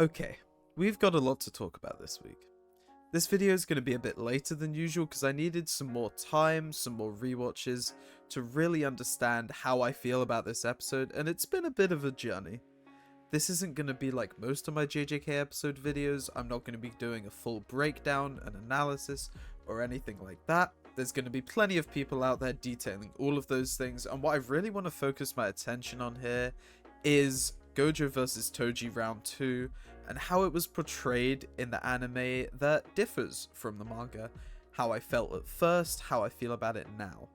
Okay, we've got a lot to talk about this week. This video is going to be a bit later than usual because I needed some more time, some more rewatches to really understand how I feel about this episode, and it's been a bit of a journey. This isn't going to be like most of my JJK episode videos. I'm not going to be doing a full breakdown, an analysis, or anything like that. There's going to be plenty of people out there detailing all of those things, and what I really want to focus my attention on here is Gojo vs Toji round 2 and how it was portrayed in the anime that differs from the manga, how I felt at first, how I feel about it now.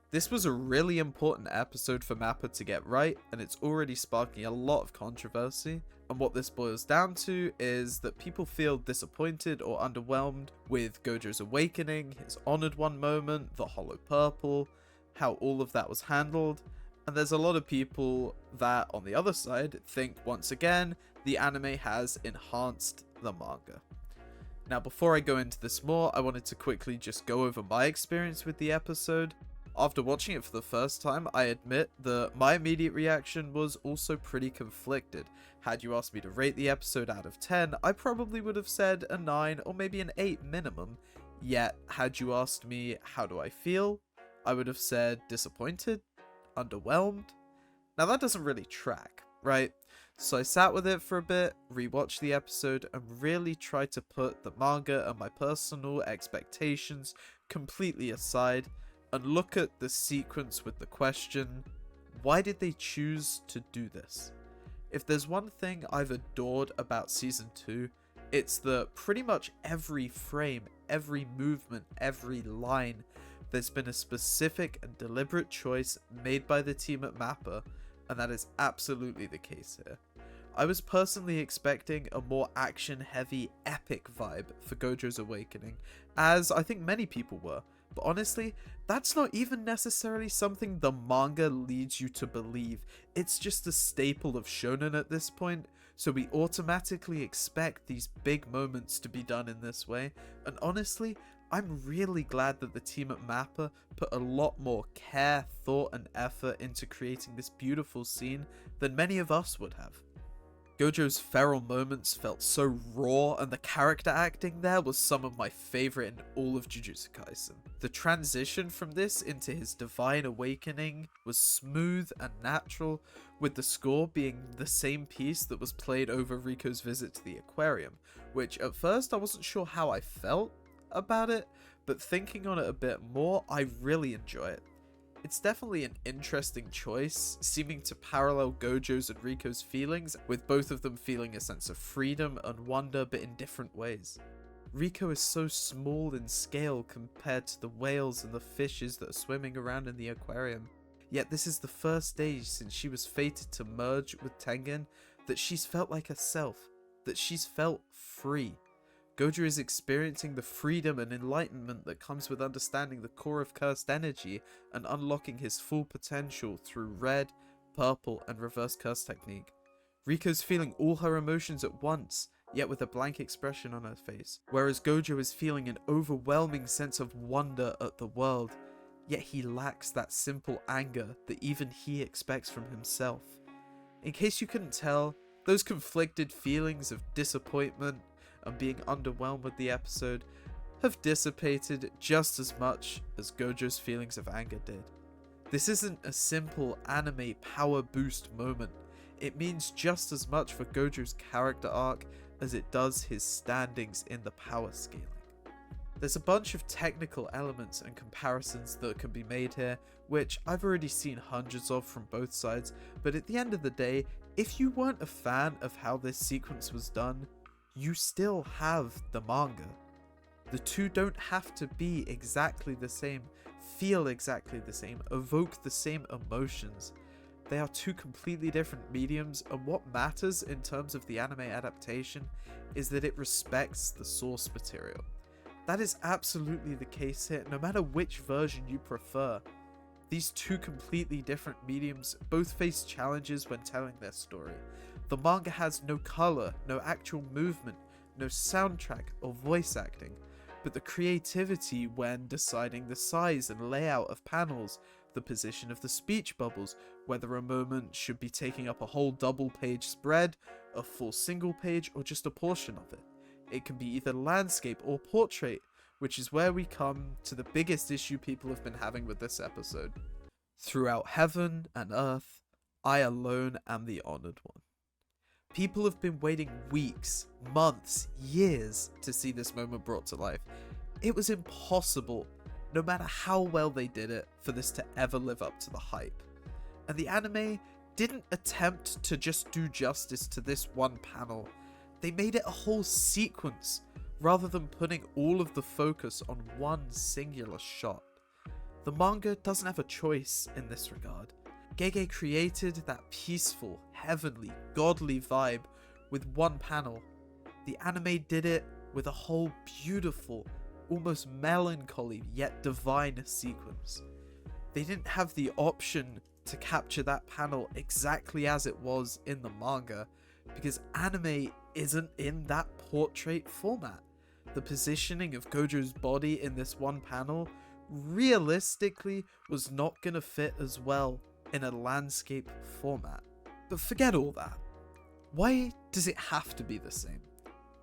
This was a really important episode for Mappa to get right, and it's already sparking a lot of controversy, and what this boils down to is that people feel disappointed or underwhelmed with Gojo's awakening, his Honored One moment, the Hollow Purple, how all of that was handled. And there's a lot of people that, on the other side, think, once again, the anime has enhanced the manga. Now, before I go into this more, I wanted to quickly just go over my experience with the episode. After watching it for the first time, I admit that my immediate reaction was also pretty conflicted. Had you asked me to rate the episode out of 10, I probably would have said a 9 or maybe an 8 minimum. Yet, had you asked me how do I feel, I would have said disappointed, underwhelmed. Now that doesn't really track, right? So I sat with it for a bit, rewatched the episode, and really tried to put the manga and my personal expectations completely aside and look at the sequence with the question, why did they choose to do this? If there's one thing I've adored about Season 2, it's that pretty much every frame, every movement, every line, there's been a specific and deliberate choice made by the team at Mappa, and that is absolutely the case here. I was personally expecting a more action-heavy, epic vibe for Gojo's awakening, as I think many people were, but honestly, that's not even necessarily something the manga leads you to believe. It's just a staple of shonen at this point, so we automatically expect these big moments to be done in this way, and honestly, I'm really glad that the team at Mappa put a lot more care, thought, and effort into creating this beautiful scene than many of us would have. Gojo's feral moments felt so raw, and the character acting there was some of my favourite in all of Jujutsu Kaisen. The transition from this into his divine awakening was smooth and natural, with the score being the same piece that was played over Riko's visit to the aquarium, which at first I wasn't sure how I felt about it, but thinking on it a bit more, I really enjoy it. It's definitely an interesting choice, seeming to parallel Gojo's and Riko's feelings, with both of them feeling a sense of freedom and wonder, but in different ways. Riko is so small in scale compared to the whales and the fishes that are swimming around in the aquarium, yet this is the first day since she was fated to merge with Tengen that she's felt like herself, that she's felt free. Gojo is experiencing the freedom and enlightenment that comes with understanding the core of cursed energy and unlocking his full potential through red, purple, and reverse curse technique. Riko's feeling all her emotions at once, yet with a blank expression on her face, whereas Gojo is feeling an overwhelming sense of wonder at the world, yet he lacks that simple anger that even he expects from himself. In case you couldn't tell, those conflicted feelings of disappointment and being underwhelmed with the episode have dissipated just as much as Gojo's feelings of anger did. This isn't a simple anime power boost moment. It means just as much for Gojo's character arc as it does his standings in the power scaling. There's a bunch of technical elements and comparisons that can be made here, which I've already seen hundreds of from both sides, but at the end of the day, if you weren't a fan of how this sequence was done, you still have the manga. The two don't have to be exactly the same, feel exactly the same, evoke the same emotions. They are two completely different mediums, and what matters in terms of the anime adaptation is that it respects the source material. That is absolutely the case here, no matter which version you prefer. These two completely different mediums both face challenges when telling their story. The manga has no color, no actual movement, no soundtrack or voice acting, but the creativity when deciding the size and layout of panels, the position of the speech bubbles, whether a moment should be taking up a whole double-page spread, a full single page, or just a portion of it. It can be either landscape or portrait, which is where we come to the biggest issue people have been having with this episode. Throughout heaven and earth, I alone am the honored one. People have been waiting weeks, months, years to see this moment brought to life. It was impossible, no matter how well they did it, for this to ever live up to the hype. And the anime didn't attempt to just do justice to this one panel. They made it a whole sequence, rather than putting all of the focus on one singular shot. The manga doesn't have a choice in this regard. Gege created that peaceful, heavenly, godly vibe with one panel. The anime did it with a whole beautiful, almost melancholy yet divine sequence. They didn't have the option to capture that panel exactly as it was in the manga, because anime isn't in that portrait format. The positioning of Gojo's body in this one panel realistically was not going to fit as well in a landscape format. But forget all that. Why does it have to be the same?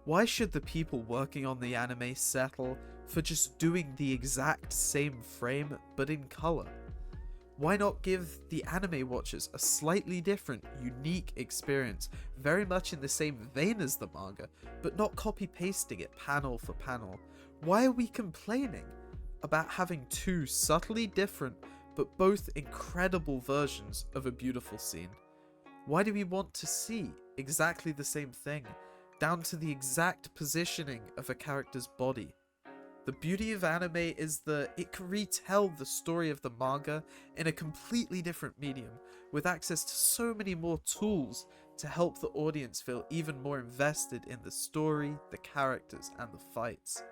Why should the people working on the anime settle for just doing the exact same frame but in color? Why not give the anime watchers a slightly different, unique experience, very much in the same vein as the manga, but not copy-pasting it panel for panel? Why are we complaining about having two subtly different, but both incredible versions of a beautiful scene? Why do we want to see exactly the same thing, down to the exact positioning of a character's body? The beauty of anime is that it can retell the story of the manga in a completely different medium, with access to so many more tools to help the audience feel even more invested in the story, the characters, and the fights.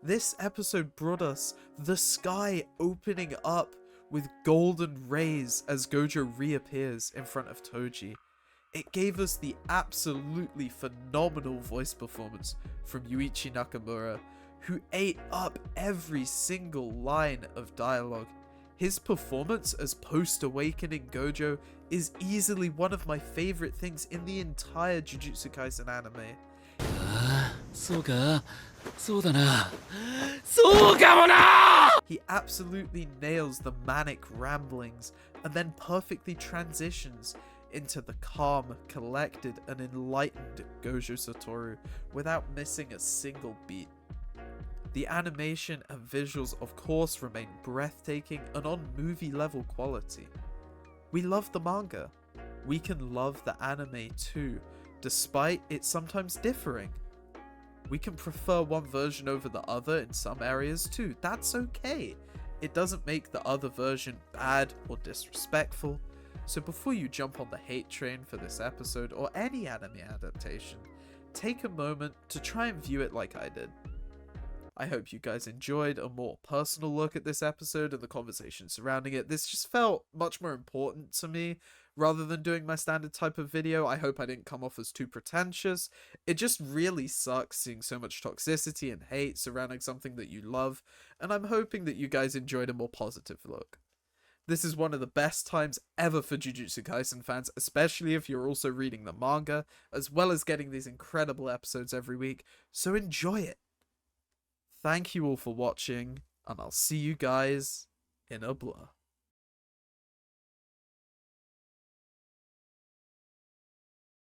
This episode brought us the sky opening up with golden rays as Gojo reappears in front of Toji. It gave us the absolutely phenomenal voice performance from Yuichi Nakamura, who ate up every single line of dialogue. His performance as post-awakening Gojo is easily one of my favorite things in the entire Jujutsu Kaisen anime. He absolutely nails the manic ramblings and then perfectly transitions into the calm, collected, and enlightened Gojo Satoru without missing a single beat. The animation and visuals of course remain breathtaking and on movie level quality. We love the manga. We can love the anime too, despite it sometimes differing. We can prefer one version over the other in some areas too. That's okay. It doesn't make the other version bad or disrespectful. So before you jump on the hate train for this episode or any anime adaptation, take a moment to try and view it like I did. I hope you guys enjoyed a more personal look at this episode and the conversation surrounding it. This just felt much more important to me rather than doing my standard type of video. I hope I didn't come off as too pretentious. It just really sucks seeing so much toxicity and hate surrounding something that you love, and I'm hoping that you guys enjoyed a more positive look. This is one of the best times ever for Jujutsu Kaisen fans, especially if you're also reading the manga, as well as getting these incredible episodes every week, so enjoy it. Thank you all for watching, and I'll see you guys in a blur.